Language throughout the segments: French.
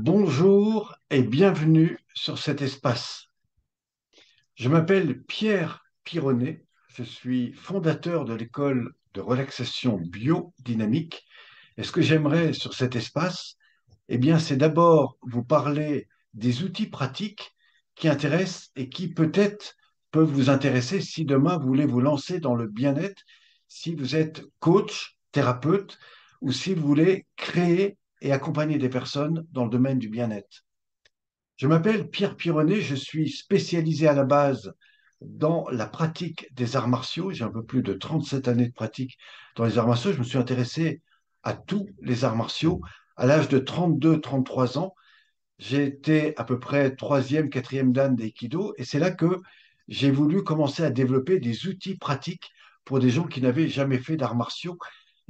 Bonjour et bienvenue sur cet espace. Je m'appelle Pierre Pironnet, je suis fondateur de l'école de relaxation biodynamique et ce que j'aimerais sur cet espace, c'est d'abord vous parler des outils pratiques qui intéressent et qui peut-être peuvent vous intéresser si demain vous voulez vous lancer dans le bien-être, si vous êtes coach, thérapeute ou si vous voulez créer et accompagner des personnes dans le domaine du bien-être. Je m'appelle Pierre Pironnet, je suis spécialisé à la base dans la pratique des arts martiaux. J'ai un peu plus de 37 années de pratique dans les arts martiaux. Je me suis intéressé à tous les arts martiaux. À l'âge de 32-33 ans, j'ai été à peu près troisième, quatrième dan d'aïkido et c'est là que j'ai voulu commencer à développer des outils pratiques pour des gens qui n'avaient jamais fait d'arts martiaux.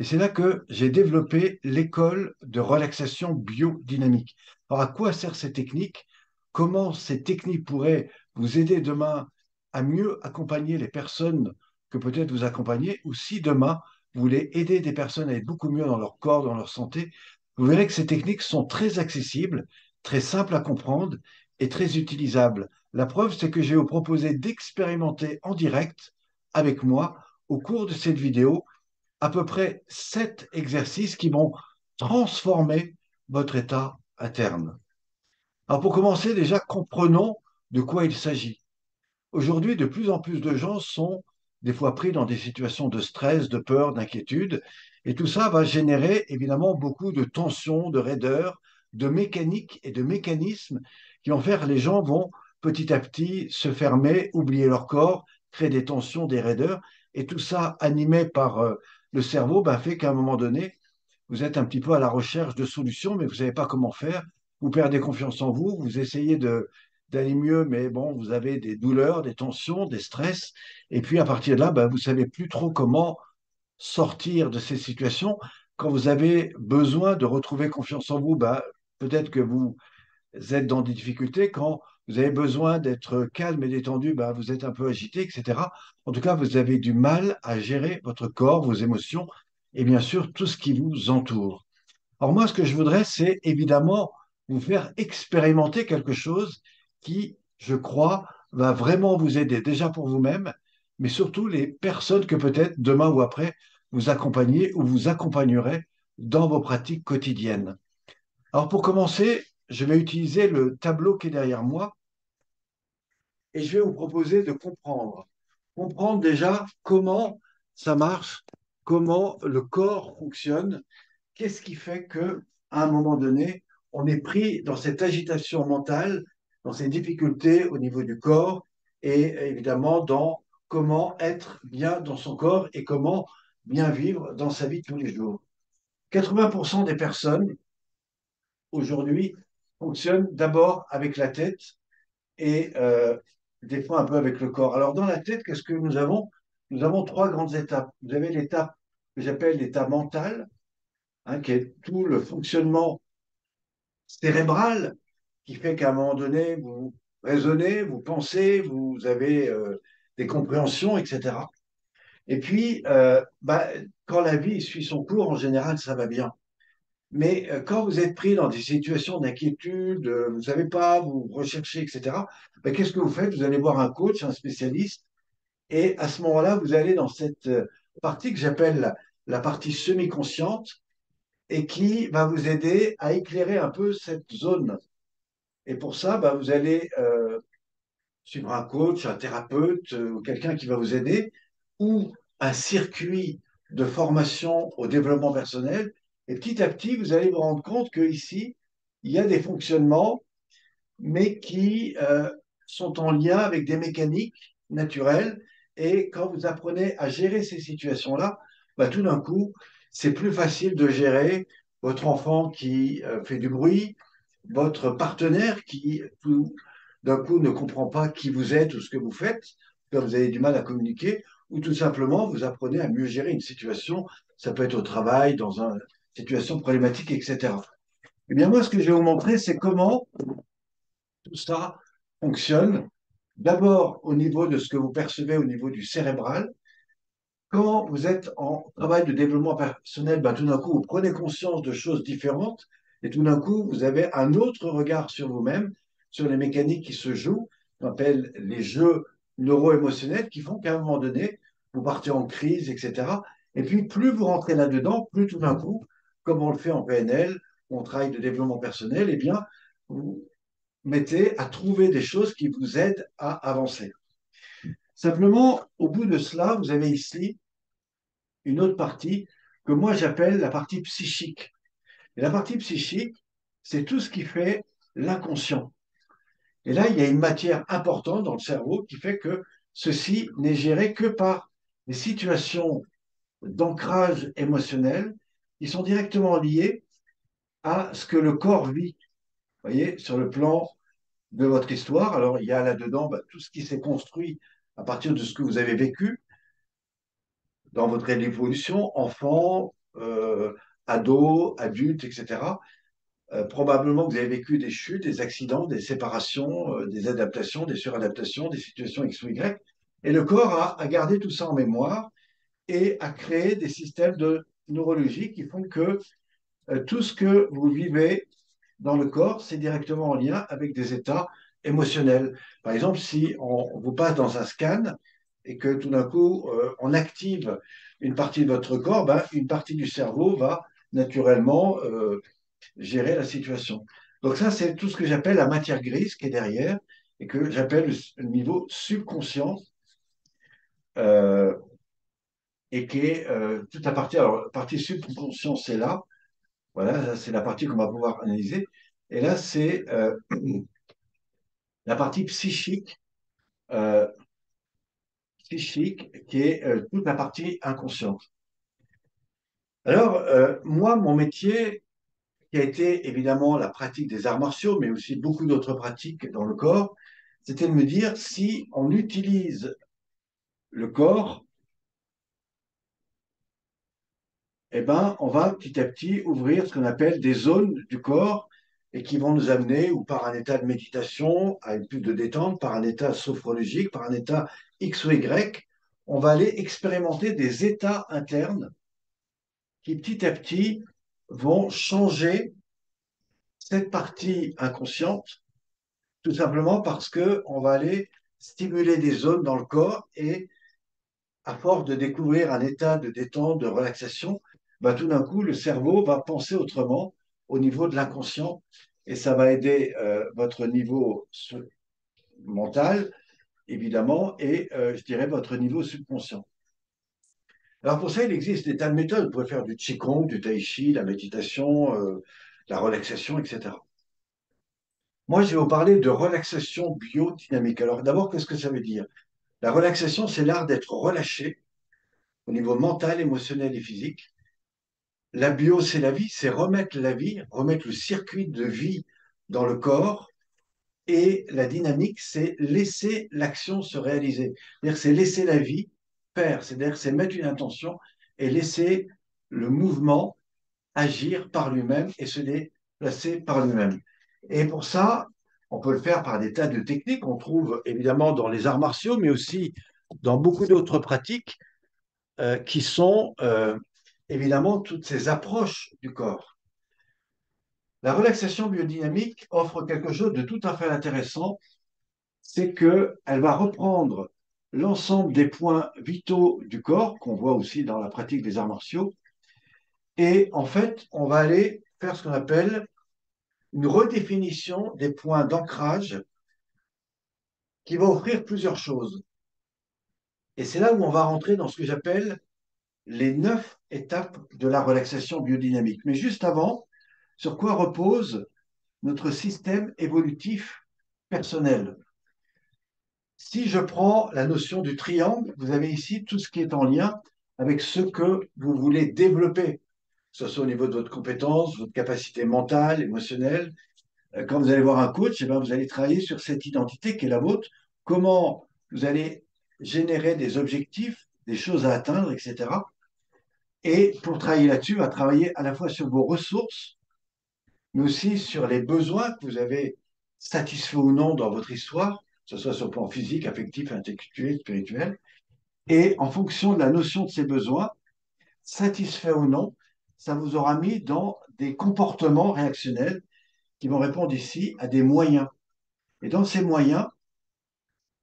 Et c'est là que j'ai développé l'école de relaxation biodynamique. Alors, à quoi servent ces techniques? Comment ces techniques pourraient vous aider demain à mieux accompagner les personnes que peut-être vous accompagnez, ou si demain vous voulez aider des personnes à être beaucoup mieux dans leur corps, dans leur santé, vous verrez que ces techniques sont très accessibles, très simples à comprendre et très utilisables. La preuve, c'est que je vais vous proposer d'expérimenter en direct avec moi au cours de cette vidéo à peu près 7 exercices qui vont transformer votre état interne. Alors pour commencer, déjà, comprenons de quoi il s'agit. Aujourd'hui, de plus en plus de gens sont des fois pris dans des situations de stress, de peur, d'inquiétude, et tout ça va générer évidemment beaucoup de tensions, de raideurs, de mécaniques et de mécanismes qui vont faire les gens vont petit à petit se fermer, oublier leur corps, créer des tensions, des raideurs, et tout ça animé par le cerveau fait qu'à un moment donné, vous êtes un petit peu à la recherche de solutions, mais vous ne savez pas comment faire. Vous perdez confiance en vous, vous essayez d'aller mieux, mais bon, vous avez des douleurs, des tensions, des stress. Et puis à partir de là, vous ne savez plus trop comment sortir de ces situations. Quand vous avez besoin de retrouver confiance en vous, peut-être que vous êtes dans des difficultés. Quand vous avez besoin d'être calme et détendu, vous êtes un peu agité, etc. En tout cas, vous avez du mal à gérer votre corps, vos émotions et bien sûr tout ce qui vous entoure. Alors moi, ce que je voudrais, c'est évidemment vous faire expérimenter quelque chose qui, je crois, va vraiment vous aider, déjà pour vous-même, mais surtout les personnes que peut-être demain ou après vous accompagnez ou vous accompagnerez dans vos pratiques quotidiennes. Alors pour commencer, je vais utiliser le tableau qui est derrière moi et je vais vous proposer de comprendre. Comprendre déjà comment ça marche, comment le corps fonctionne. Qu'est-ce qui fait que, à un moment donné, on est pris dans cette agitation mentale, dans ces difficultés au niveau du corps et évidemment dans comment être bien dans son corps et comment bien vivre dans sa vie de tous les jours. 80% des personnes aujourd'hui fonctionnent d'abord avec la tête et des fois un peu avec le corps. Alors dans la tête, qu'est-ce que nous avons? Nous avons trois grandes étapes. Vous avez l'étape que j'appelle l'état mental, qui est tout le fonctionnement cérébrale qui fait qu'à un moment donné, vous raisonnez, vous pensez, vous avez des compréhensions, etc. Et puis, quand la vie suit son cours, en général, ça va bien. Mais quand vous êtes pris dans des situations d'inquiétude, vous ne savez pas, vous recherchez, etc., qu'est-ce que vous faites? Vous allez voir un coach, un spécialiste, et à ce moment-là, vous allez dans cette partie que j'appelle la partie semi-consciente et qui va vous aider à éclairer un peu cette zone. Et pour ça, vous allez suivre un coach, un thérapeute ou quelqu'un qui va vous aider, ou un circuit de formation au développement personnel. Et petit à petit, vous allez vous rendre compte qu'ici, il y a des fonctionnements, mais qui sont en lien avec des mécaniques naturelles. Et quand vous apprenez à gérer ces situations-là, tout d'un coup, c'est plus facile de gérer votre enfant qui fait du bruit, votre partenaire qui tout d'un coup ne comprend pas qui vous êtes ou ce que vous faites, quand vous avez du mal à communiquer, ou tout simplement vous apprenez à mieux gérer une situation, ça peut être au travail, dans une situation problématique, etc. Eh bien moi, ce que je vais vous montrer, c'est comment tout ça fonctionne. D'abord au niveau de ce que vous percevez au niveau du cérébral. Quand vous êtes en travail de développement personnel, tout d'un coup, vous prenez conscience de choses différentes Et tout d'un coup, vous avez un autre regard sur vous-même, sur les mécaniques qui se jouent, qu'on appelle les jeux neuro-émotionnels, qui font qu'à un moment donné, vous partez en crise, etc. Et puis, plus vous rentrez là-dedans, plus tout d'un coup, comme on le fait en PNL, on travaille de développement personnel, eh bien, vous mettez à trouver des choses qui vous aident à avancer. Simplement, au bout de cela, vous avez ici une autre partie que moi j'appelle la partie psychique. Et la partie psychique, c'est tout ce qui fait l'inconscient. Et là, il y a une matière importante dans le cerveau qui fait que ceci n'est géré que par des situations d'ancrage émotionnel qui sont directement liées à ce que le corps vit. Vous voyez, sur le plan de votre histoire, alors il y a là-dedans tout ce qui s'est construit à partir de ce que vous avez vécu dans votre évolution, enfant, ado, adulte, etc. Probablement que vous avez vécu des chutes, des accidents, des séparations, des adaptations, des suradaptations, des situations X ou Y. Et le corps a gardé tout ça en mémoire et a créé des systèmes de neurologie qui font que tout ce que vous vivez dans le corps, c'est directement en lien avec des états émotionnels. Par exemple, si on vous passe dans un scan et que tout d'un coup, on active une partie de votre corps, ben, une partie du cerveau va naturellement gérer la situation. Donc ça, c'est tout ce que j'appelle la matière grise qui est derrière et que j'appelle le niveau subconscient euh, et qui est toute la partie. Alors, la partie subconscient, c'est là. Voilà, c'est la partie qu'on va pouvoir analyser. Et là, c'est la partie euh, psychique qui est toute la partie inconsciente. Alors, moi, mon métier, qui a été évidemment la pratique des arts martiaux, mais aussi beaucoup d'autres pratiques dans le corps, c'était de me dire si on utilise le corps, eh ben, on va petit à petit ouvrir ce qu'on appelle des zones du corps et qui vont nous amener ou par un état de méditation à une plus de détente, par un état sophrologique, par un état X ou Y, on va aller expérimenter des états internes qui petit à petit vont changer cette partie inconsciente, tout simplement parce que on va aller stimuler des zones dans le corps et à force de découvrir un état de détente, de relaxation, bah, tout d'un coup, le cerveau va penser autrement au niveau de l'inconscient et ça va aider votre niveau mental, évidemment, et je dirais votre niveau subconscient. Alors pour ça, il existe des tas de méthodes. Vous pouvez faire du Qigong, du Tai Chi, la méditation, la relaxation, etc. Moi, je vais vous parler de relaxation biodynamique. Alors d'abord, qu'est-ce que ça veut dire? La relaxation, c'est l'art d'être relâché au niveau mental, émotionnel et physique. La bio, c'est la vie, c'est remettre la vie, remettre le circuit de vie dans le corps. Et la dynamique, c'est laisser l'action se réaliser. C'est-à-dire, c'est laisser la vie faire. C'est-à-dire, c'est mettre une intention et laisser le mouvement agir par lui-même et se déplacer par lui-même. Et pour ça, on peut le faire par des tas de techniques. On trouve évidemment dans les arts martiaux, mais aussi dans beaucoup d'autres pratiques qui sont évidemment toutes ces approches du corps. La relaxation biodynamique offre quelque chose de tout à fait intéressant, c'est qu'elle va reprendre l'ensemble des points vitaux du corps, qu'on voit aussi dans la pratique des arts martiaux, et en fait, on va aller faire ce qu'on appelle une redéfinition des points d'ancrage qui va offrir plusieurs choses. Et c'est là où on va rentrer dans ce que j'appelle les 9 étapes de la relaxation biodynamique. Mais juste avant, sur quoi repose notre système évolutif personnel? Si je prends la notion du triangle, vous avez ici tout ce qui est en lien avec ce que vous voulez développer, que ce soit au niveau de votre compétence, votre capacité mentale, émotionnelle. Quand vous allez voir un coach, eh bien, vous allez travailler sur cette identité qui est la vôtre, comment vous allez générer des objectifs, des choses à atteindre, etc. Et pour travailler là-dessus, on va travailler à la fois sur vos ressources, mais aussi sur les besoins que vous avez satisfaits ou non dans votre histoire, que ce soit sur le plan physique, affectif, intellectuel, spirituel. Et en fonction de la notion de ces besoins, satisfaits ou non, ça vous aura mis dans des comportements réactionnels qui vont répondre ici à des moyens. Et dans ces moyens,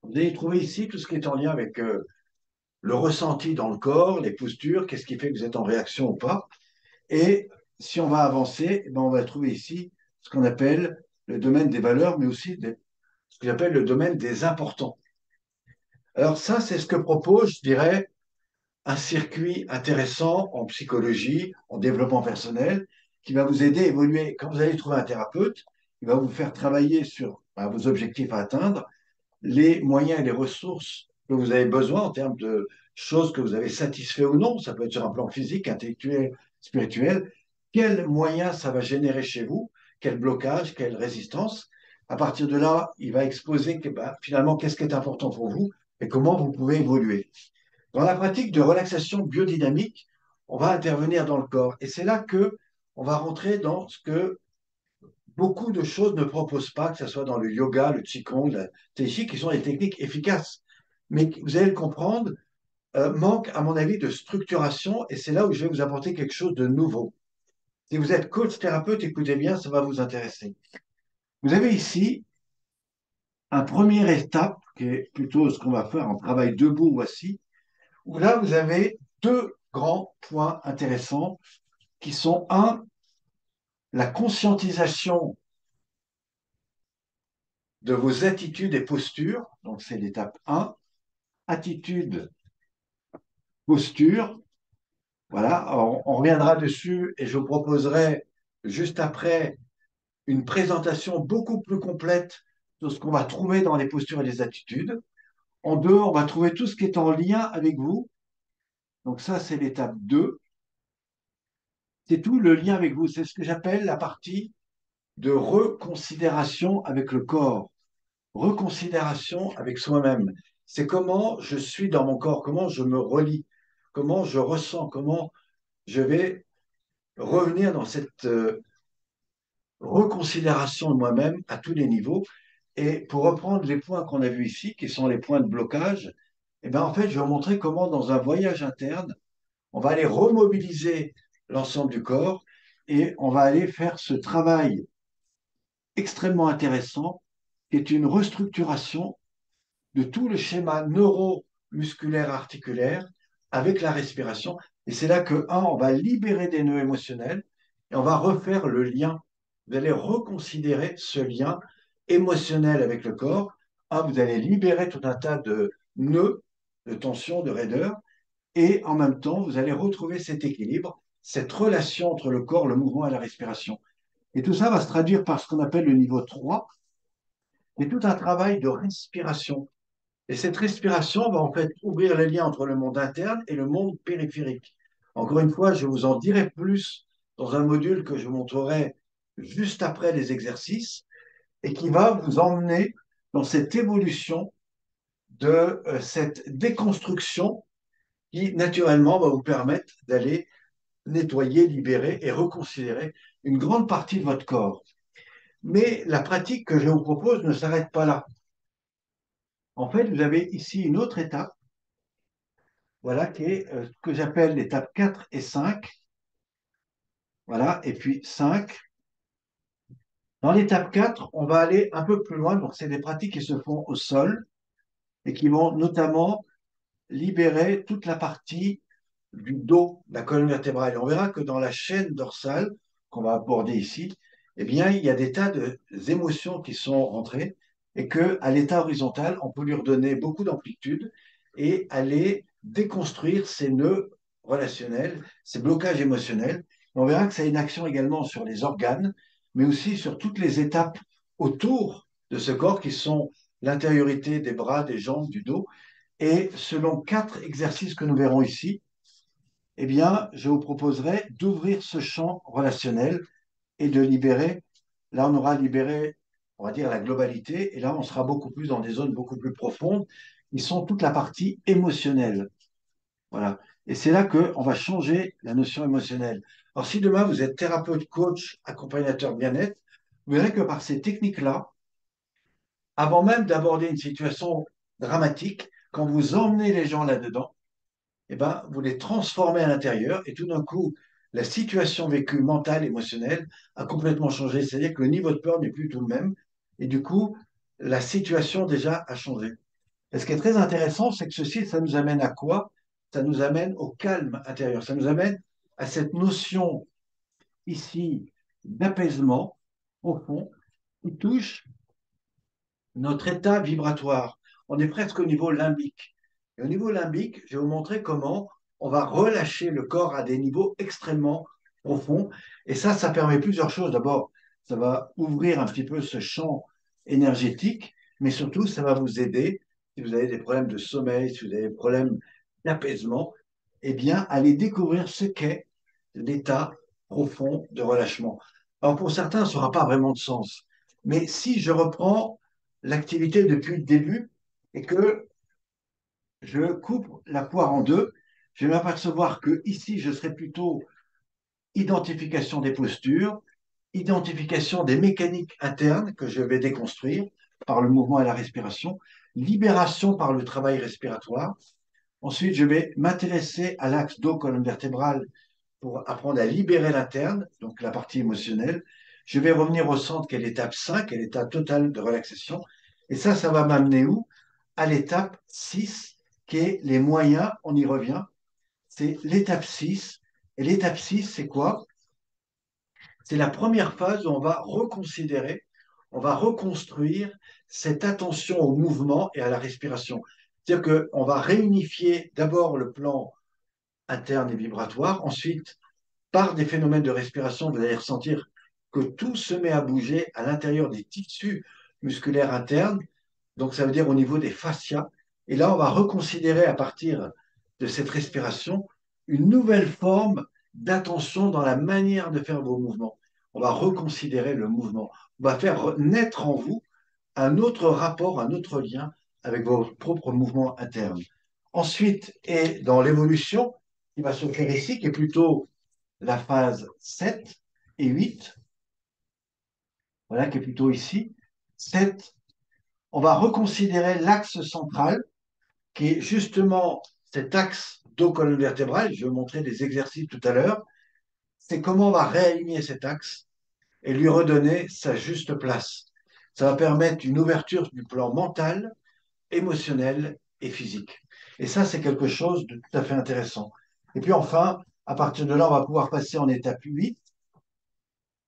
vous allez trouver ici tout ce qui est en lien avec le ressenti dans le corps, les postures, qu'est-ce qui fait que vous êtes en réaction ou pas. Et si on va avancer, eh ben, on va trouver ici ce qu'on appelle le domaine des valeurs, mais aussi ce que j'appelle le domaine des importants. Alors ça, c'est ce que propose, je dirais, un circuit intéressant en psychologie, en développement personnel, qui va vous aider à évoluer. Quand vous allez trouver un thérapeute, il va vous faire travailler sur vos objectifs à atteindre, les moyens et les ressources que vous avez besoin en termes de choses que vous avez satisfait ou non. Ça peut être sur un plan physique, intellectuel, spirituel. Quels moyens ça va générer chez vous? Quel blocage, quelle résistance? À partir de là, il va exposer que, finalement qu'est-ce qui est important pour vous et comment vous pouvez évoluer. Dans la pratique de relaxation biodynamique, on va intervenir dans le corps. Et c'est là que on va rentrer dans ce que beaucoup de choses ne proposent pas, que ce soit dans le yoga, le qigong, le tai chi, qui sont des techniques efficaces. Mais vous allez le comprendre, manque, à mon avis, de structuration. Et c'est là où je vais vous apporter quelque chose de nouveau. Si vous êtes coach thérapeute, écoutez bien, ça va vous intéresser. Vous avez ici un première étape, qui est plutôt ce qu'on va faire en travail debout ou assis, où là, vous avez deux grands points intéressants qui sont, un, la conscientisation de vos attitudes et postures. Donc, c'est l'étape 1. Attitude, posture. Voilà, on reviendra dessus et je vous proposerai juste après une présentation beaucoup plus complète de ce qu'on va trouver dans les postures et les attitudes. En deux, on va trouver tout ce qui est en lien avec vous. Donc ça, c'est l'étape 2. C'est tout le lien avec vous. C'est ce que j'appelle la partie de reconsidération avec le corps, reconsidération avec soi-même. C'est comment je suis dans mon corps, comment je me relie, comment je ressens, comment je vais revenir dans cette reconsidération de moi-même à tous les niveaux. Et pour reprendre les points qu'on a vus ici, qui sont les points de blocage, eh bien, en fait, je vais vous montrer comment, dans un voyage interne, on va aller remobiliser l'ensemble du corps et on va aller faire ce travail extrêmement intéressant qui est une restructuration de tout le schéma neuromusculaire articulaire avec la respiration. Et c'est là que, un, on va libérer des nœuds émotionnels et on va refaire le lien. Vous allez reconsidérer ce lien émotionnel avec le corps. Un, vous allez libérer tout un tas de nœuds, de tension, de raideur, et en même temps, vous allez retrouver cet équilibre, cette relation entre le corps, le mouvement et la respiration. Et tout ça va se traduire par ce qu'on appelle le niveau 3, et tout un travail de respiration. Et cette respiration va en fait ouvrir les liens entre le monde interne et le monde périphérique. Encore une fois, je vous en dirai plus dans un module que je vous montrerai juste après les exercices et qui va vous emmener dans cette évolution de cette déconstruction qui naturellement va vous permettre d'aller nettoyer, libérer et reconsidérer une grande partie de votre corps. Mais la pratique que je vous propose ne s'arrête pas là. En fait, vous avez ici une autre étape, voilà, qui est ce que j'appelle l'étape 4 et 5. Voilà, et puis 5. Dans l'étape 4, on va aller un peu plus loin. Donc, c'est des pratiques qui se font au sol et qui vont notamment libérer toute la partie du dos, de la colonne vertébrale. Et on verra que dans la chaîne dorsale qu'on va aborder ici, eh bien, il y a des tas d'émotions qui sont rentrées et que à l'état horizontal, on peut lui redonner beaucoup d'amplitude et aller déconstruire ces nœuds relationnels, ces blocages émotionnels. Et on verra que ça a une action également sur les organes, mais aussi sur toutes les étapes autour de ce corps qui sont l'intériorité des bras, des jambes, du dos. Et selon 4 exercices que nous verrons ici, eh bien, je vous proposerai d'ouvrir ce champ relationnel et de libérer. Là, on aura libéré, on va dire, la globalité, et là, on sera beaucoup plus dans des zones beaucoup plus profondes, qui sont toute la partie émotionnelle. Voilà. Et c'est là qu'on va changer la notion émotionnelle. Alors, si demain, vous êtes thérapeute, coach, accompagnateur bien-être, vous verrez que par ces techniques-là, avant même d'aborder une situation dramatique, quand vous emmenez les gens là-dedans, eh ben, vous les transformez à l'intérieur et tout d'un coup, la situation vécue mentale, émotionnelle a complètement changé. C'est-à-dire que le niveau de peur n'est plus tout le même. Et du coup, la situation déjà a changé. Et ce qui est très intéressant, c'est que ceci, ça nous amène à quoi? Ça nous amène au calme intérieur. Ça nous amène à cette notion ici d'apaisement profond qui touche notre état vibratoire. On est presque au niveau limbique. Et au niveau limbique, je vais vous montrer comment on va relâcher le corps à des niveaux extrêmement profonds. Et ça permet plusieurs choses. D'abord, ça va ouvrir un petit peu ce champ énergétique, mais surtout, ça va vous aider, si vous avez des problèmes de sommeil, si vous avez des problèmes d'apaisement, eh bien, à aller découvrir ce qu'est l'état profond de relâchement. Alors, pour certains, ça n'aura pas vraiment de sens. Mais si je reprends l'activité depuis le début et que je coupe la poire en deux, je vais m'apercevoir que ici, je serai plutôt identification des postures, identification des mécaniques internes que je vais déconstruire par le mouvement et la respiration, libération par le travail respiratoire. Ensuite, je vais m'intéresser à l'axe dos-colonne vertébrale pour apprendre à libérer l'interne, donc la partie émotionnelle. Je vais revenir au centre, qui est l'étape 5, qui est l'état total de relaxation. Et ça va m'amener où? À l'étape 6, qui est les moyens, on y revient. C'est l'étape 6. Et l'étape 6, c'est quoi? C'est la première phase où on va reconsidérer, on va reconstruire cette attention au mouvement et à la respiration. C'est-à-dire qu'on va réunifier d'abord le plan interne et vibratoire, ensuite par des phénomènes de respiration, vous allez ressentir que tout se met à bouger à l'intérieur des tissus musculaires internes. Donc, ça veut dire au niveau des fascias. Et là, on va reconsidérer à partir de cette respiration une nouvelle forme d'attention dans la manière de faire vos mouvements. On va reconsidérer le mouvement. On va faire naître en vous un autre rapport, un autre lien avec vos propres mouvements internes. Ensuite, et dans l'évolution qui va se faire ici, qui est plutôt la phase 7 et 8, voilà, qui est plutôt ici. 7, on va reconsidérer l'axe central, qui est justement cet axe dos-colonne vertébrale. Je vais vous montrer des exercices tout à l'heure. C'est comment on va réaligner cet axe et lui redonner sa juste place. Ça va permettre une ouverture du plan mental, émotionnel et physique. Et ça, c'est quelque chose de tout à fait intéressant. Et puis enfin, à partir de là, on va pouvoir passer en étape 8,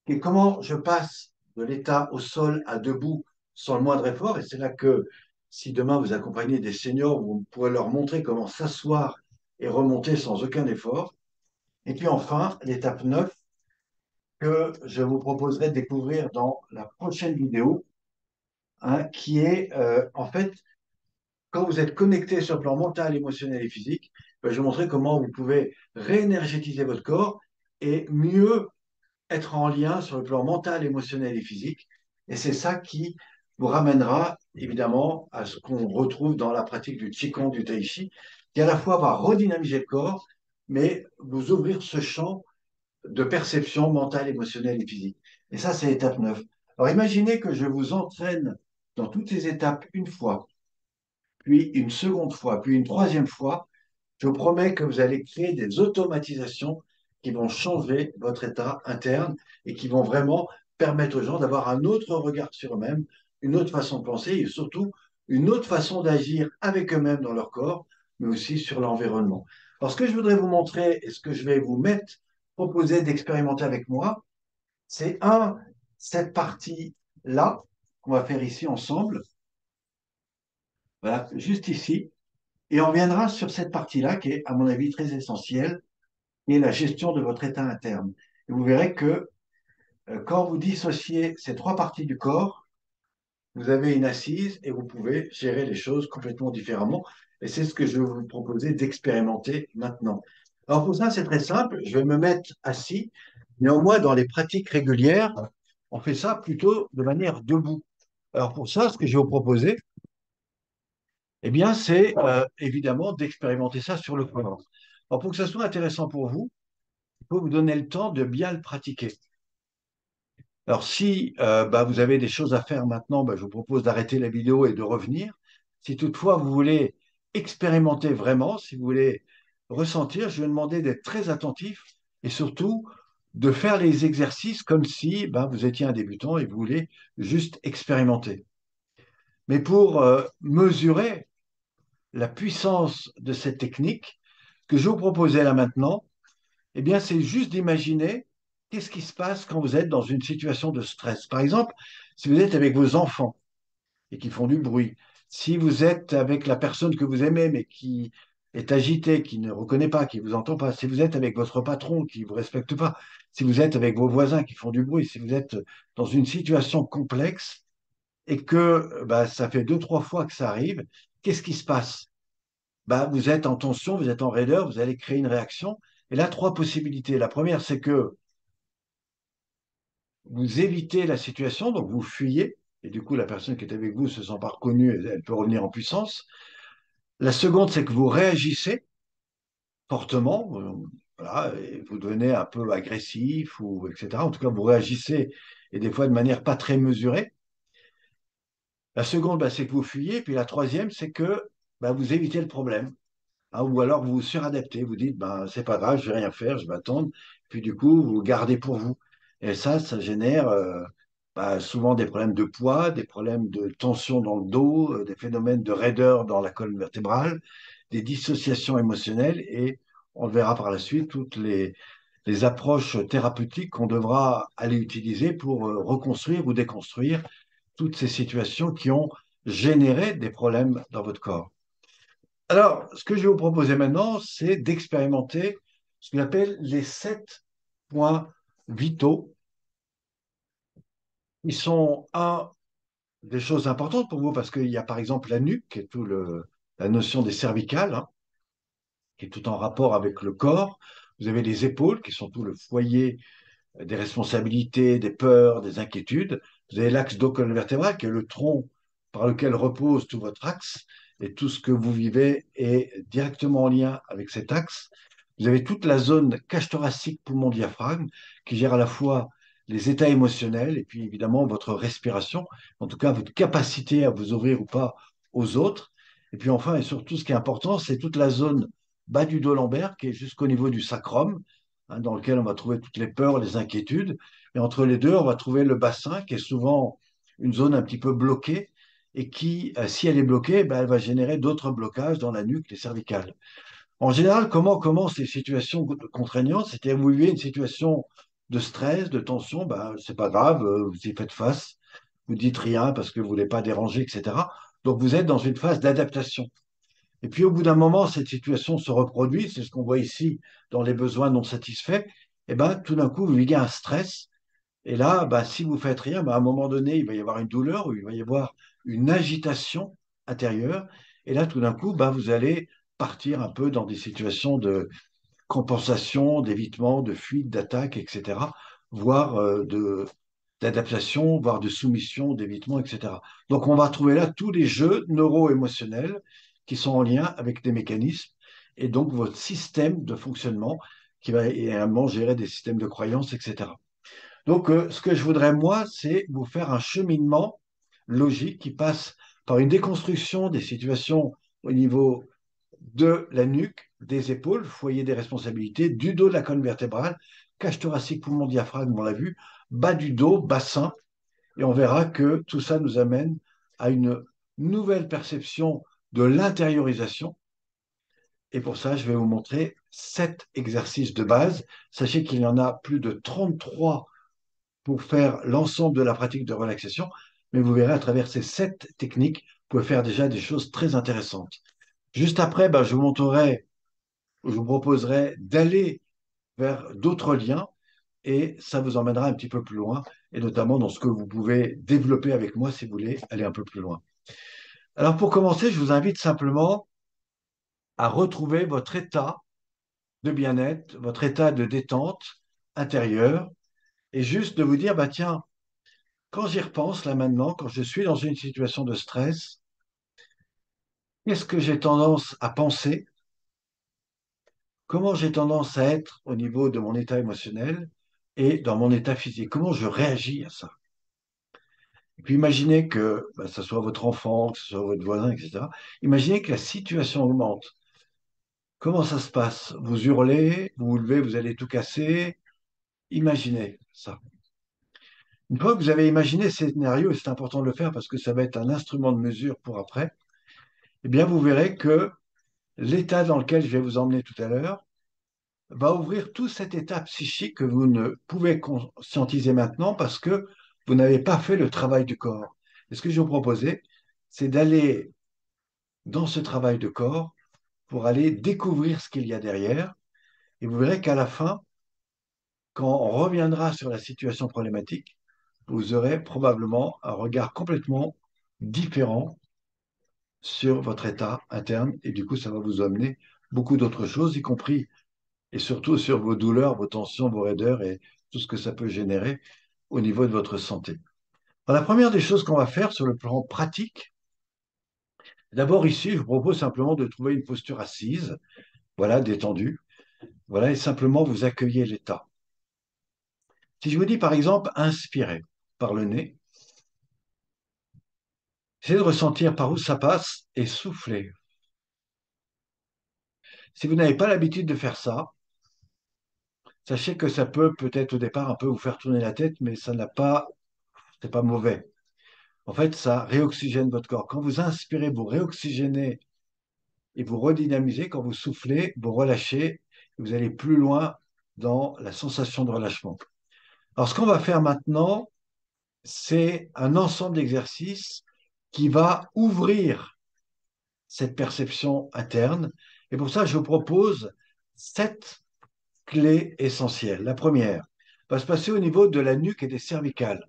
et comment je passe de l'état au sol à debout sans le moindre effort. Et c'est là que, si demain vous accompagnez des seniors, vous pourrez leur montrer comment s'asseoir et remonter sans aucun effort. Et puis enfin, l'étape 9 que je vous proposerai de découvrir dans la prochaine vidéo, hein, qui est en fait, quand vous êtes connecté sur le plan mental, émotionnel et physique, ben, je vais vous montrer comment vous pouvez réénergétiser votre corps et mieux être en lien sur le plan mental, émotionnel et physique. Et c'est ça qui vous ramènera évidemment à ce qu'on retrouve dans la pratique du Qigong, du Tai Chi, qui à la fois va redynamiser le corps, mais vous ouvrir ce champ de perception mentale, émotionnelle et physique. Et ça, c'est l'étape 9. Alors imaginez que je vous entraîne dans toutes ces étapes une fois, puis une seconde fois, puis une troisième fois. Je vous promets que vous allez créer des automatisations qui vont changer votre état interne et qui vont vraiment permettre aux gens d'avoir un autre regard sur eux-mêmes, une autre façon de penser et surtout une autre façon d'agir avec eux-mêmes dans leur corps, mais aussi sur l'environnement. Alors, ce que je voudrais vous montrer et ce que je vais vous mettre, proposer d'expérimenter avec moi, c'est cette partie-là qu'on va faire ici ensemble. Voilà, juste ici. Et on reviendra sur cette partie-là qui est, à mon avis, très essentielle, et la gestion de votre état interne. Et vous verrez que quand vous dissociez ces trois parties du corps, vous avez une assise et vous pouvez gérer les choses complètement différemment. Et c'est ce que je vais vous proposer d'expérimenter maintenant. Alors pour ça, c'est très simple. Je vais me mettre assis. Néanmoins, dans les pratiques régulières, on fait ça plutôt de manière debout. Alors pour ça, ce que je vais vous proposer, eh bien, c'est évidemment d'expérimenter ça sur le corps. Alors pour que ça soit intéressant pour vous, il faut vous donner le temps de bien le pratiquer. Alors, si bah, vous avez des choses à faire maintenant, bah, je vous propose d'arrêter la vidéo et de revenir. Si toutefois vous voulez expérimenter vraiment, si vous voulez ressentir, je vais demander d'être très attentif et surtout de faire les exercices comme si ben, vous étiez un débutant et vous voulez juste expérimenter. Mais pour mesurer la puissance de cette technique, ce que je vous proposais là maintenant, eh bien, c'est juste d'imaginer qu'est-ce qui se passe quand vous êtes dans une situation de stress. Par exemple, si vous êtes avec vos enfants et qui font du bruit, si vous êtes avec la personne que vous aimez mais qui est agitée, qui ne reconnaît pas, qui ne vous entend pas, si vous êtes avec votre patron qui ne vous respecte pas, si vous êtes avec vos voisins qui font du bruit, si vous êtes dans une situation complexe et que bah, ça fait deux, trois fois que ça arrive, qu'est-ce qui se passe? Bah, vous êtes en tension, vous êtes en raideur, vous allez créer une réaction. Et là, trois possibilités. La première, c'est que vous évitez la situation, donc vous fuyez, et du coup, la personne qui est avec vous ne se sent pas reconnue, elle peut revenir en puissance. La seconde, c'est que vous réagissez fortement, voilà, et vous devenez un peu agressif, ou etc. En tout cas, vous réagissez, et des fois de manière pas très mesurée. La seconde, bah, c'est que vous fuyez. Puis la troisième, c'est que bah, vous évitez le problème. Hein, ou alors vous vous suradaptez, vous dites, ben, c'est pas grave, je vais rien faire, je vais attendre. Puis du coup, vous gardez pour vous. Et ça génère bah, souvent des problèmes de poids, des problèmes de tension dans le dos, des phénomènes de raideur dans la colonne vertébrale, des dissociations émotionnelles. Et on le verra par la suite, toutes les approches thérapeutiques qu'on devra aller utiliser pour reconstruire ou déconstruire toutes ces situations qui ont généré des problèmes dans votre corps. Alors, ce que je vais vous proposer maintenant, c'est d'expérimenter ce qu'on appelle les 7 points vitaux, qui sont des choses importantes pour vous, parce qu'il y a par exemple la nuque, qui est la notion des cervicales, hein, qui est tout en rapport avec le corps. Vous avez les épaules, qui sont tout le foyer des responsabilités, des peurs, des inquiétudes. Vous avez l'axe dos-colonne vertébrale, qui est le tronc par lequel repose tout votre axe, et tout ce que vous vivez est directement en lien avec cet axe. Vous avez toute la zone cage thoracique, poumon, diaphragme, qui gère à la fois les états émotionnels et puis évidemment votre respiration, en tout cas votre capacité à vous ouvrir ou pas aux autres. Et puis enfin et surtout, ce qui est important, c'est toute la zone bas du dos lombaire qui est jusqu'au niveau du sacrum, hein, dans lequel on va trouver toutes les peurs, les inquiétudes. Et entre les deux, on va trouver le bassin, qui est souvent une zone un petit peu bloquée, et qui, si elle est bloquée, ben, elle va générer d'autres blocages dans la nuque, les cervicales. En général, comment commencent les situations contraignantes? C'est-à-dire, vous vivez une situation de stress, de tension, ben, c'est pas grave, vous y faites face, vous dites rien parce que vous voulez pas déranger, etc. Donc, vous êtes dans une phase d'adaptation. Et puis au bout d'un moment, cette situation se reproduit, c'est ce qu'on voit ici dans les besoins non satisfaits, et ben tout d'un coup, vous vivez un stress. Et là, ben, si vous faites rien, ben, à un moment donné, il va y avoir une douleur ou il va y avoir une agitation intérieure. Et là, tout d'un coup, ben, vous allez partir un peu dans des situations de compensation, d'évitement, de fuite, d'attaque, etc., voire d'adaptation, voire de soumission, d'évitement, etc. Donc, on va trouver là tous les jeux neuro-émotionnels qui sont en lien avec des mécanismes et donc votre système de fonctionnement qui va également gérer des systèmes de croyances, etc. Donc, ce que je voudrais, moi, c'est vous faire un cheminement logique qui passe par une déconstruction des situations au niveau de la nuque, des épaules, foyer des responsabilités, du dos de la colonne vertébrale, cage thoracique, poumon, diaphragme, on l'a vu, bas du dos, bassin, et on verra que tout ça nous amène à une nouvelle perception de l'intériorisation. Et pour ça, je vais vous montrer 7 exercices de base. Sachez qu'il y en a plus de 33 pour faire l'ensemble de la pratique de relaxation, mais vous verrez à travers ces 7 techniques, vous pouvez faire déjà des choses très intéressantes. Juste après, ben, je vous proposerai d'aller vers d'autres liens et ça vous emmènera un petit peu plus loin, et notamment dans ce que vous pouvez développer avec moi si vous voulez aller un peu plus loin. Alors pour commencer, je vous invite simplement à retrouver votre état de bien-être, votre état de détente intérieure, et juste de vous dire, bah tiens, quand j'y repense là maintenant, quand je suis dans une situation de stress, qu'est-ce que j'ai tendance à penser? Comment j'ai tendance à être au niveau de mon état émotionnel et dans mon état physique? Comment je réagis à ça? Et puis imaginez que bah, ce soit votre enfant, que ce soit votre voisin, etc. Imaginez que la situation augmente. Comment ça se passe? Vous hurlez, vous vous levez, vous allez tout casser. Imaginez ça. Une fois que vous avez imaginé ces scénarios, et c'est important de le faire parce que ça va être un instrument de mesure pour après, eh bien, vous verrez que l'état dans lequel je vais vous emmener tout à l'heure va ouvrir tout cet état psychique que vous ne pouvez conscientiser maintenant parce que vous n'avez pas fait le travail du corps. Et ce que je vais vous proposer, c'est d'aller dans ce travail de corps pour aller découvrir ce qu'il y a derrière. Et vous verrez qu'à la fin, quand on reviendra sur la situation problématique, vous aurez probablement un regard complètement différent sur votre état interne. Et du coup, ça va vous amener beaucoup d'autres choses, y compris et surtout sur vos douleurs, vos tensions, vos raideurs et tout ce que ça peut générer au niveau de votre santé. Alors, la première des choses qu'on va faire sur le plan pratique, d'abord ici, je vous propose simplement de trouver une posture assise, voilà, détendue, voilà, et simplement vous accueillez l'état. Si je vous dis par exemple, inspirez par le nez, essayez de ressentir par où ça passe et soufflez. Si vous n'avez pas l'habitude de faire ça, sachez que ça peut peut-être au départ un peu vous faire tourner la tête, mais ça n'a pas, c'est pas mauvais. En fait, ça réoxygène votre corps. Quand vous inspirez, vous réoxygénez et vous redynamisez. Quand vous soufflez, vous relâchez et vous allez plus loin dans la sensation de relâchement. Alors, ce qu'on va faire maintenant, c'est un ensemble d'exercices qui va ouvrir cette perception interne. Et pour ça, je vous propose 7 clés essentielles. La première va se passer au niveau de la nuque et des cervicales.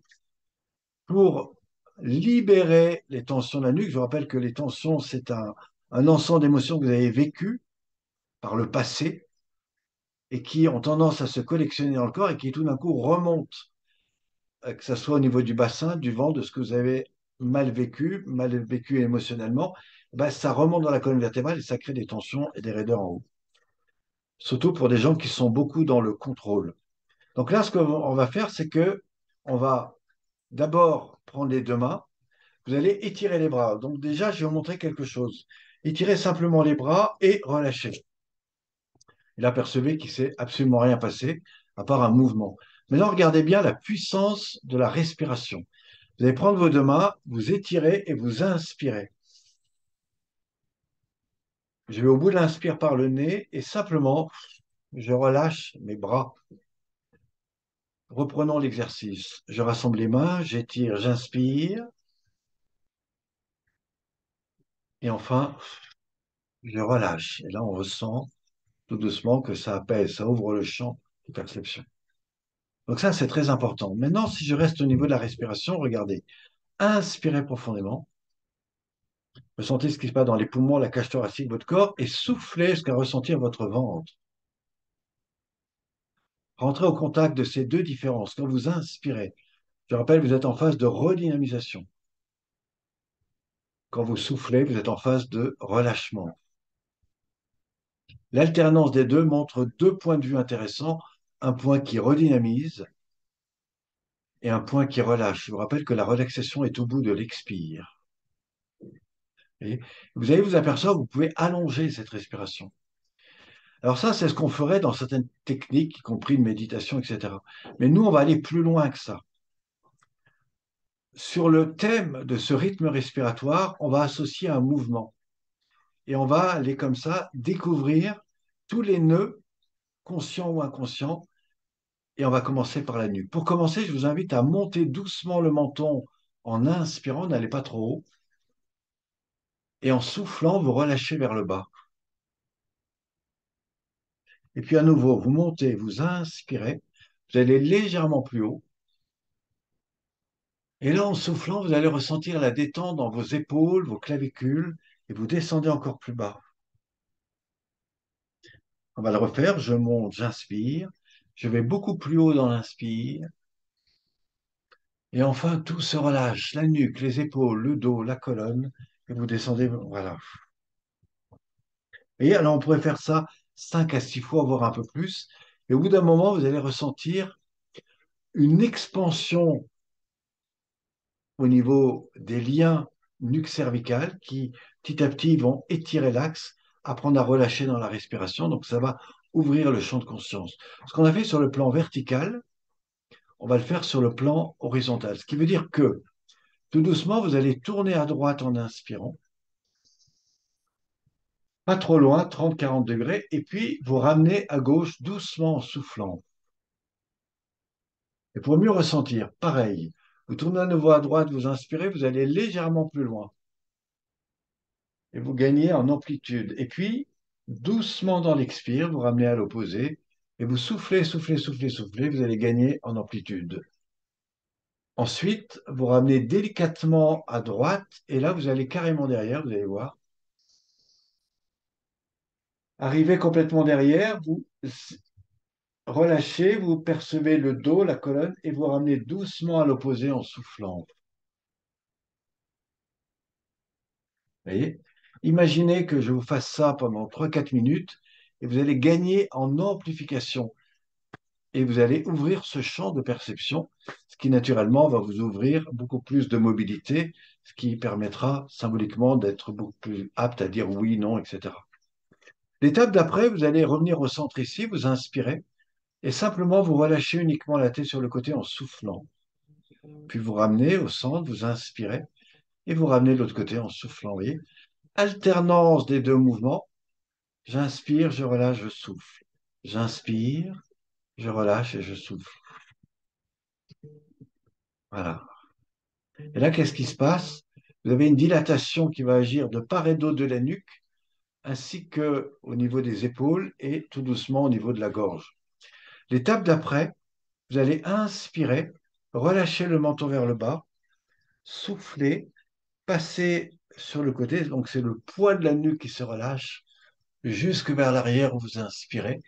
Pour libérer les tensions de la nuque, je vous rappelle que les tensions, c'est un ensemble d'émotions que vous avez vécues par le passé et qui ont tendance à se collectionner dans le corps et qui tout d'un coup remontent, que ce soit au niveau du bassin, du ventre, de ce que vous avez mal vécu émotionnellement, ben, ça remonte dans la colonne vertébrale et ça crée des tensions et des raideurs en haut. Surtout pour des gens qui sont beaucoup dans le contrôle. Donc là, ce qu'on va faire, c'est que on va d'abord prendre les deux mains. Vous allez étirer les bras. Donc déjà, je vais vous montrer quelque chose. Étirez simplement les bras et relâchez. Et là, percevez qu'il ne s'est absolument rien passé, à part un mouvement. Maintenant, regardez bien la puissance de la respiration. Vous allez prendre vos deux mains, vous étirez et vous inspirez. Je vais au bout de l'inspire par le nez et simplement, je relâche mes bras. Reprenons l'exercice. Je rassemble les mains, j'étire, j'inspire. Et enfin, je relâche. Et là, on ressent tout doucement que ça apaise, ça ouvre le champ de perception. Donc ça, c'est très important. Maintenant, si je reste au niveau de la respiration, regardez. Inspirez profondément. Ressentez ce qui se passe dans les poumons, la cage thoracique, votre corps, et soufflez jusqu'à ressentir votre ventre. Rentrez au contact de ces deux différences. Quand vous inspirez, je rappelle, vous êtes en phase de redynamisation. Quand vous soufflez, vous êtes en phase de relâchement. L'alternance des deux montre deux points de vue intéressants. Un point qui redynamise et un point qui relâche. Je vous rappelle que la relaxation est au bout de l'expire. Et vous allez vous apercevoir que vous pouvez allonger cette respiration. Alors ça, c'est ce qu'on ferait dans certaines techniques, y compris de méditation, etc. Mais nous, on va aller plus loin que ça. Sur le thème de ce rythme respiratoire, on va associer un mouvement. Et on va aller comme ça découvrir tous les nœuds, conscients ou inconscients, et on va commencer par la nuque. Pour commencer, je vous invite à monter doucement le menton en inspirant, n'allez pas trop haut, et en soufflant, vous relâchez vers le bas. Et puis à nouveau, vous montez, vous inspirez, vous allez légèrement plus haut. Et là, en soufflant, vous allez ressentir la détente dans vos épaules, vos clavicules, et vous descendez encore plus bas. On va le refaire, je monte, j'inspire, je vais beaucoup plus haut dans l'inspire, et enfin tout se relâche, la nuque, les épaules, le dos, la colonne, et vous descendez, voilà. Et alors on pourrait faire ça 5 à 6 fois, voire un peu plus, et au bout d'un moment, vous allez ressentir une expansion au niveau des liens nuque-cervicale qui, petit à petit, vont étirer l'axe. apprendre à relâcher dans la respiration. Donc, ça va ouvrir le champ de conscience. Ce qu'on a fait sur le plan vertical, on va le faire sur le plan horizontal. Ce qui veut dire que tout doucement, vous allez tourner à droite en inspirant, pas trop loin, 30-40 degrés, et puis vous ramenez à gauche doucement en soufflant. Et pour mieux ressentir, pareil, vous tournez à nouveau à droite, vous inspirez, vous allez légèrement plus loin et vous gagnez en amplitude. Et puis, doucement dans l'expire, vous ramenez à l'opposé et vous soufflez, soufflez, soufflez, soufflez, vous allez gagner en amplitude. Ensuite, vous ramenez délicatement à droite et là, vous allez carrément derrière, vous allez voir. Arrivez complètement derrière, vous relâchez, vous percevez le dos, la colonne et vous ramenez doucement à l'opposé en soufflant. Vous voyez? Imaginez que je vous fasse ça pendant 3-4 minutes et vous allez gagner en amplification et vous allez ouvrir ce champ de perception, ce qui naturellement va vous ouvrir beaucoup plus de mobilité, ce qui permettra symboliquement d'être beaucoup plus apte à dire oui, non, etc. L'étape d'après, vous allez revenir au centre ici, vous inspirez et simplement vous relâchez uniquement la tête sur le côté en soufflant. Puis vous ramenez au centre, vous inspirez et vous ramenez de l'autre côté en soufflant. Vous voyez? Alternance des deux mouvements. J'inspire, je relâche, je souffle. J'inspire, je relâche et je souffle. Voilà. Et là, qu'est-ce qui se passe? Vous avez une dilatation qui va agir de part et d'autre de la nuque, ainsi que au niveau des épaules et tout doucement au niveau de la gorge. L'étape d'après, vous allez inspirer, relâcher le menton vers le bas, souffler, passer sur le côté, donc c'est le poids de la nuque qui se relâche, jusque vers l'arrière où vous inspirez,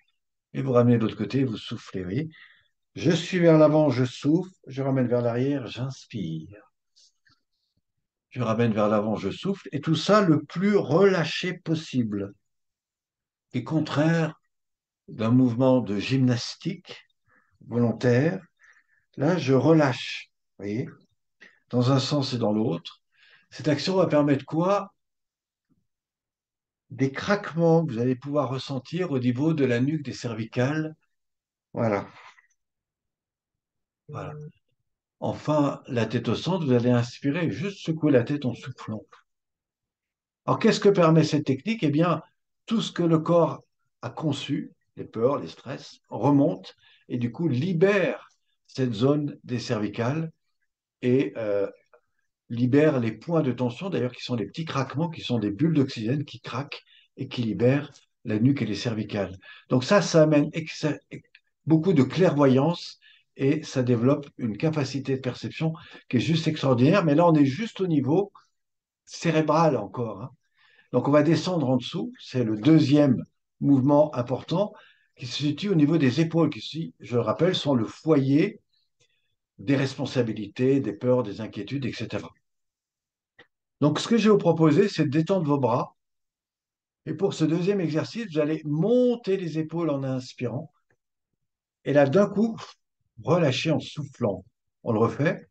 et vous ramenez de l'autre côté, vous soufflez. Vous voyez. Je suis vers l'avant, je souffle, je ramène vers l'arrière, j'inspire. Je ramène vers l'avant, je souffle, et tout ça le plus relâché possible, et contraire d'un mouvement de gymnastique volontaire. Là, je relâche, vous voyez, dans un sens et dans l'autre. Cette action va permettre quoi? Des craquements que vous allez pouvoir ressentir au niveau de la nuque des cervicales. Voilà, voilà. Enfin, la tête au centre, vous allez inspirer, juste secouer la tête en soufflant. Alors, qu'est-ce que permet cette technique? Eh bien, tout ce que le corps a conçu, les peurs, les stress, remonte et du coup libère cette zone des cervicales et libère les points de tension, d'ailleurs, qui sont des petits craquements, qui sont des bulles d'oxygène qui craquent et qui libèrent la nuque et les cervicales. Donc ça amène beaucoup de clairvoyance et ça développe une capacité de perception qui est juste extraordinaire. Mais là, on est juste au niveau cérébral encore, hein. Donc on va descendre en dessous, c'est le deuxième mouvement important qui se situe au niveau des épaules, qui, je le rappelle, sont le foyer des responsabilités, des peurs, des inquiétudes, etc. Donc ce que je vais vous proposer, c'est de détendre vos bras. Et pour ce deuxième exercice, vous allez monter les épaules en inspirant. Et là, d'un coup, relâcher en soufflant. On le refait.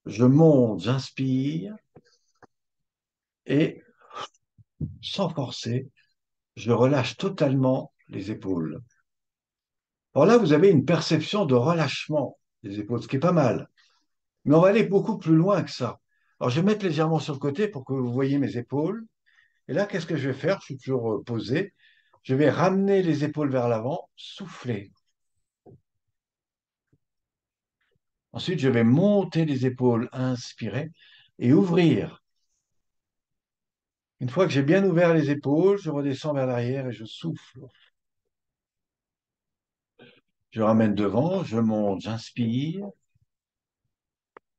Je monte, j'inspire. Et sans forcer, je relâche totalement les épaules. Alors là, vous avez une perception de relâchement des épaules, ce qui est pas mal. Mais on va aller beaucoup plus loin que ça. Alors, je vais mettre légèrement sur le côté pour que vous voyez mes épaules. Et là, qu'est-ce que je vais faire? Je suis toujours posé. Je vais ramener les épaules vers l'avant, souffler. Ensuite, je vais monter les épaules, inspirer et ouvrir. Une fois que j'ai bien ouvert les épaules, je redescends vers l'arrière et je souffle. Je ramène devant, je monte, j'inspire.